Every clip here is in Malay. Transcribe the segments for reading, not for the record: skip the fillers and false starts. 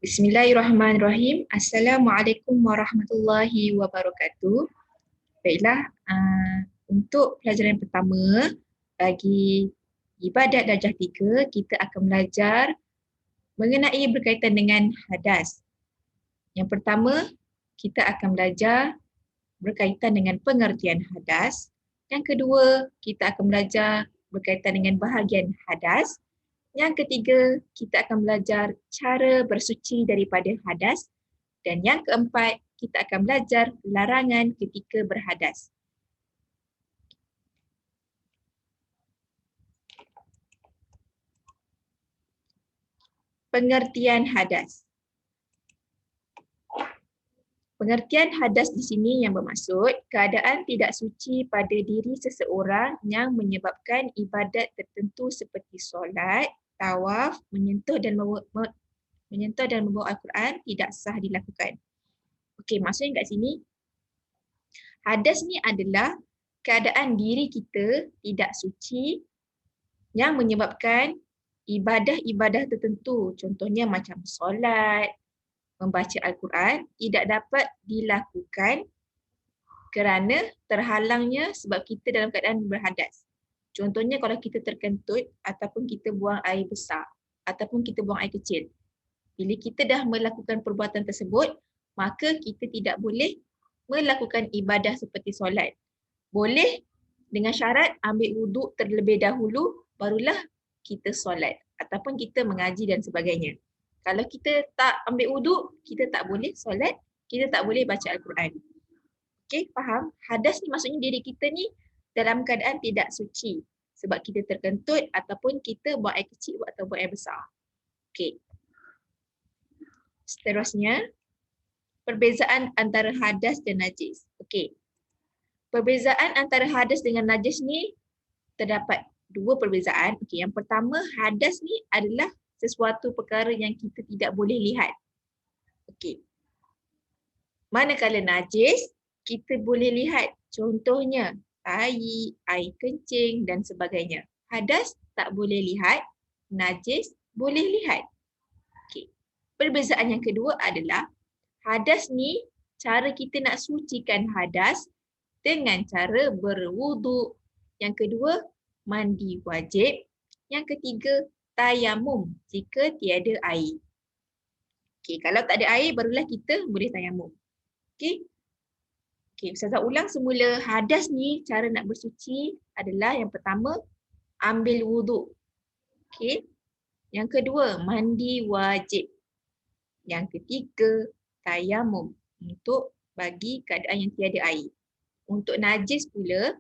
Bismillahirrahmanirrahim. Assalamualaikum warahmatullahi wabarakatuh. Baiklah, untuk pelajaran pertama bagi ibadat darjah 3, kita akan belajar mengenai berkaitan dengan hadas. Yang pertama, kita akan belajar berkaitan dengan pengertian hadas. Yang kedua, kita akan belajar berkaitan dengan bahagian hadas. Yang ketiga, kita akan belajar cara bersuci daripada hadas. Dan yang keempat, kita akan belajar larangan ketika berhadas. Pengertian hadas. Pengertian hadas di sini yang bermaksud keadaan tidak suci pada diri seseorang yang menyebabkan ibadat tertentu seperti solat, tawaf, menyentuh dan membawa Al-Quran tidak sah dilakukan. Okey, maksudnya kat sini hadas ni adalah keadaan diri kita tidak suci yang menyebabkan ibadah-ibadah tertentu, contohnya macam solat, membaca Al-Quran tidak dapat dilakukan kerana terhalangnya sebab kita dalam keadaan berhadas. Contohnya kalau kita terkentut ataupun kita buang air besar ataupun kita buang air kecil. Bila kita dah melakukan perbuatan tersebut, maka kita tidak boleh melakukan ibadah seperti solat. Boleh dengan syarat ambil wuduk terlebih dahulu barulah kita solat ataupun kita mengaji dan sebagainya. Kalau kita tak ambil wuduk, kita tak boleh solat, kita tak boleh baca Al-Quran. Okey, faham? Hadas ni maksudnya diri kita ni dalam keadaan tidak suci sebab kita terkentut ataupun kita buang air kecil atau buang air besar. Okey. Seterusnya, perbezaan antara hadas dan najis. Okey. Perbezaan antara hadas dengan najis ni terdapat dua perbezaan. Okey, yang pertama, hadas ni adalah sesuatu perkara yang kita tidak boleh lihat. Okey. Manakala najis, kita boleh lihat. Contohnya, tai, air kencing dan sebagainya. Hadas tak boleh lihat, najis boleh lihat. Okey. Perbezaan yang kedua adalah hadas ni cara kita nak sucikan hadas dengan cara berwuduk. Yang kedua, mandi wajib. Yang ketiga, tayamum jika tiada air. Okey, kalau tak ada air barulah kita boleh tayamum. Okey. Okey, Ustazah ulang semula. Hadas ni cara nak bersuci adalah yang pertama, ambil wuduk. Okey. Yang kedua, mandi wajib. Yang ketiga, tayamum untuk bagi keadaan yang tiada air. Untuk najis pula,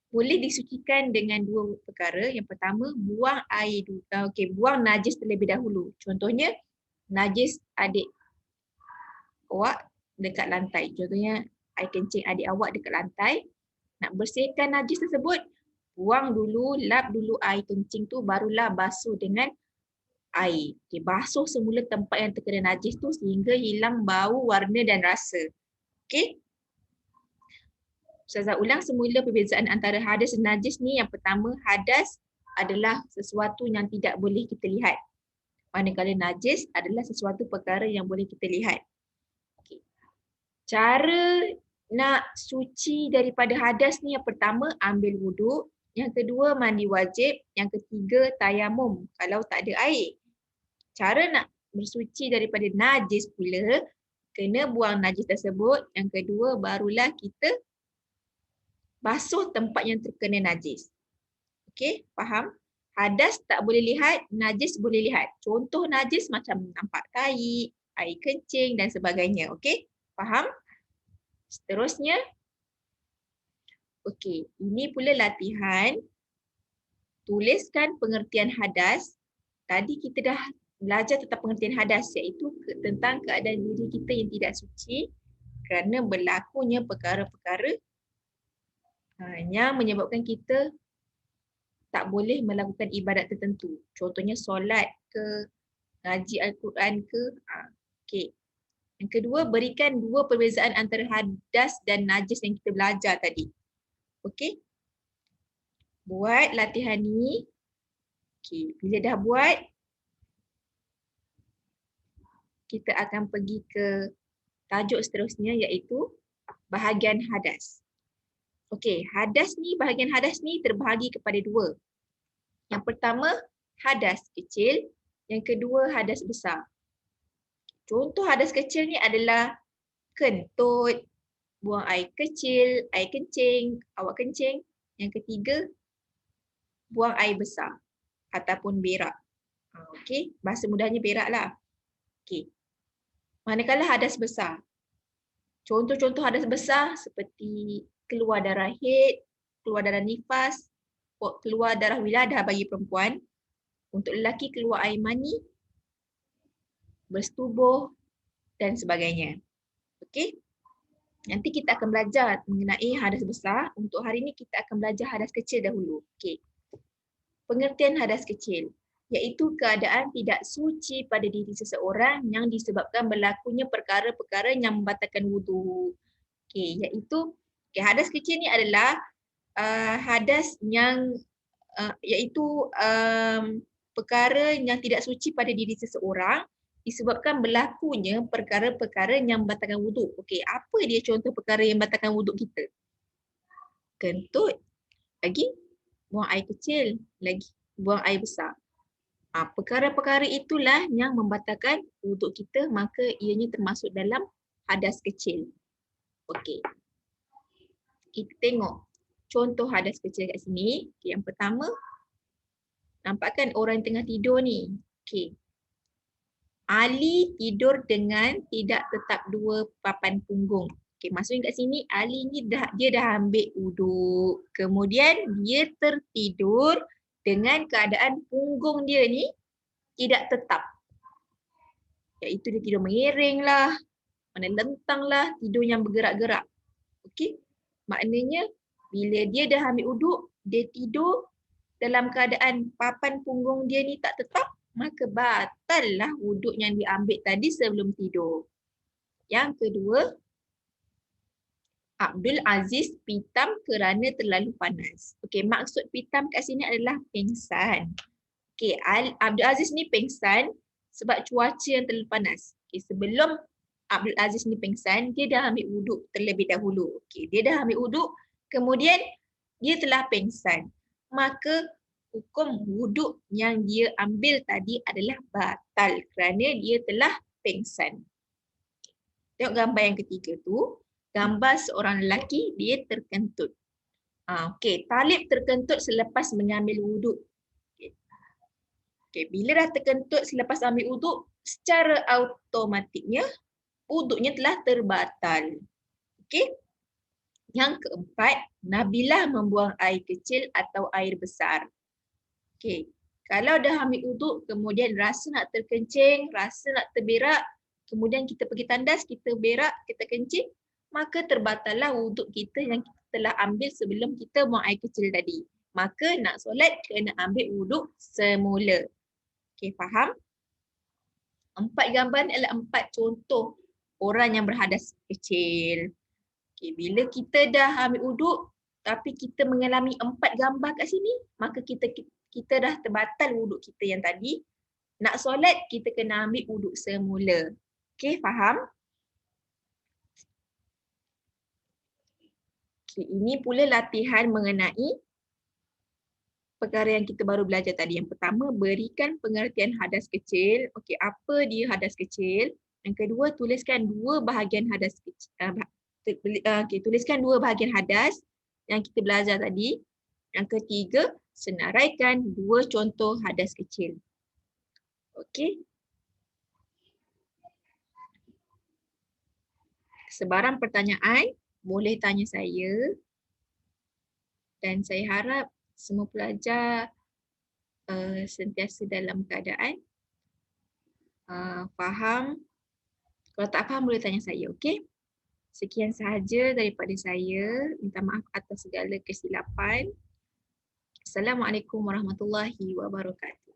boleh disucikan dengan dua perkara. Yang pertama, buang air dulu. Buang najis terlebih dahulu. Contohnya, najis adik awak dekat lantai. Contohnya, air kencing adik awak dekat lantai. Nak bersihkan najis tersebut, buang dulu, lap dulu air kencing tu, barulah basuh dengan air. Okay, basuh semula tempat yang terkena najis tu sehingga hilang bau, warna dan rasa. Okey? Ustazah ulang semula perbezaan antara hadas dan najis ni. Yang pertama, hadas adalah sesuatu yang tidak boleh kita lihat. Manakala najis adalah sesuatu perkara yang boleh kita lihat. Okay. Cara nak suci daripada hadas ni, yang pertama, ambil wuduk. Yang kedua, mandi wajib. Yang ketiga, tayamum kalau tak ada air. Cara nak bersuci daripada najis pula, kena buang najis tersebut. Yang kedua, barulah kita basuh tempat yang terkena najis. Okey, faham? Hadas tak boleh lihat, najis boleh lihat. Contoh najis macam nampak tai, air kencing dan sebagainya. Okey, faham? Seterusnya, okey, ini pula latihan. Tuliskan pengertian hadas. Tadi kita dah belajar tentang pengertian hadas, iaitu tentang keadaan diri kita yang tidak suci kerana berlakunya perkara-perkara yang menyebabkan kita tak boleh melakukan ibadat tertentu. Contohnya solat ke, ngaji Al-Quran ke. Okey. Yang kedua, berikan dua perbezaan antara hadas dan najis yang kita belajar tadi. Okey. Buat latihan ni. Okey, bila dah buat, kita akan pergi ke tajuk seterusnya iaitu bahagian hadas. Okey, bahagian hadas ni terbahagi kepada dua. Yang pertama, hadas kecil. Yang kedua, hadas besar. Contoh hadas kecil ni adalah kentut, buang air kecil, air kencing, awak kencing. Yang ketiga, buang air besar ataupun berak. Okey, bahasa mudahnya berak lah. Okey. Manakala hadas besar. Contoh-contoh hadas besar seperti keluar darah haid, keluar darah nifas, keluar darah wiladah bagi perempuan. Untuk lelaki keluar air mani, bersetubuh dan sebagainya. Okey. Nanti kita akan belajar mengenai hadas besar. Untuk hari ini kita akan belajar hadas kecil dahulu. Okey. Pengertian hadas kecil iaitu keadaan tidak suci pada diri seseorang yang disebabkan berlakunya perkara-perkara yang membatalkan wudu. Okey, iaitu hadas kecil ni adalah hadas yang iaitu perkara yang tidak suci pada diri seseorang disebabkan berlakunya perkara-perkara yang membatalkan wuduk. Okey, apa dia contoh perkara yang membatalkan wuduk kita? Kentut, lagi buang air kecil, lagi buang air besar. Perkara-perkara itulah yang membatalkan wuduk kita, maka ianya termasuk dalam hadas kecil. Okey. Kita tengok contoh hadas kecil kat sini. Okay, yang pertama, nampak kan orang yang tengah tidur ni. Okey. Ali tidur dengan tidak tetap dua papan punggung. Okey, maksudnya kat sini Ali ni dia dah ambil wuduk. Kemudian dia tertidur dengan keadaan punggung dia ni tidak tetap. Iaitu dia tidur mengiring lah, menelentang lah, tidur yang bergerak-gerak. Okey. Maknanya bila dia dah ambil wuduk, dia tidur dalam keadaan papan punggung dia ni tak tetap, maka batallah wuduk yang diambil tadi sebelum tidur. Yang kedua, Abdul Aziz pitam kerana terlalu panas. Okey, maksud pitam kat sini adalah pengsan. Okey, Abdul Aziz ni pengsan sebab cuaca yang terlalu panas. Okey, sebelum Abdul Aziz ni pengsan, dia dah ambil wuduk terlebih dahulu. Okey, dia dah ambil wuduk, kemudian dia telah pengsan. Maka hukum wuduk yang dia ambil tadi adalah batal kerana dia telah pengsan. Tengok gambar yang ketiga tu, gambar seorang lelaki dia terkentut. Okey, Talib terkentut selepas mengambil wuduk. Okey, bila dah terkentut selepas ambil wuduk, secara automatiknya wuduknya telah terbatal. Okey. Yang keempat, Nabilah membuang air kecil atau air besar. Okey. Kalau dah ambil wuduk, kemudian rasa nak terkencing, rasa nak terberak, kemudian kita pergi tandas, kita berak, kita kencing, maka terbatallah wuduk kita yang kita telah ambil sebelum kita buang air kecil tadi. Maka nak solat kena ambil wuduk semula. Okey, faham? 4 gambar ni adalah 4 contoh orang yang berhadas kecil. Okay, bila kita dah ambil wuduk tapi kita mengalami 4 gambar kat sini, maka kita dah terbatal wuduk kita yang tadi. Nak solat kita kena ambil wuduk semula. Okey, faham? Okay, ini pula latihan mengenai perkara yang kita baru belajar tadi. Yang pertama, berikan pengertian hadas kecil. Okey, apa dia hadas kecil? Yang kedua, tuliskan 2 bahagian hadas kecil. Tuliskan 2 bahagian hadas yang kita belajar tadi. Yang ketiga, senaraikan 2 contoh hadas kecil. Okey. Sebarang pertanyaan boleh tanya saya. Dan saya harap semua pelajar sentiasa dalam keadaan faham. Kalau tak faham boleh tanya saya, okey? Sekian sahaja daripada saya. Minta maaf atas segala kesilapan. Assalamualaikum warahmatullahi wabarakatuh.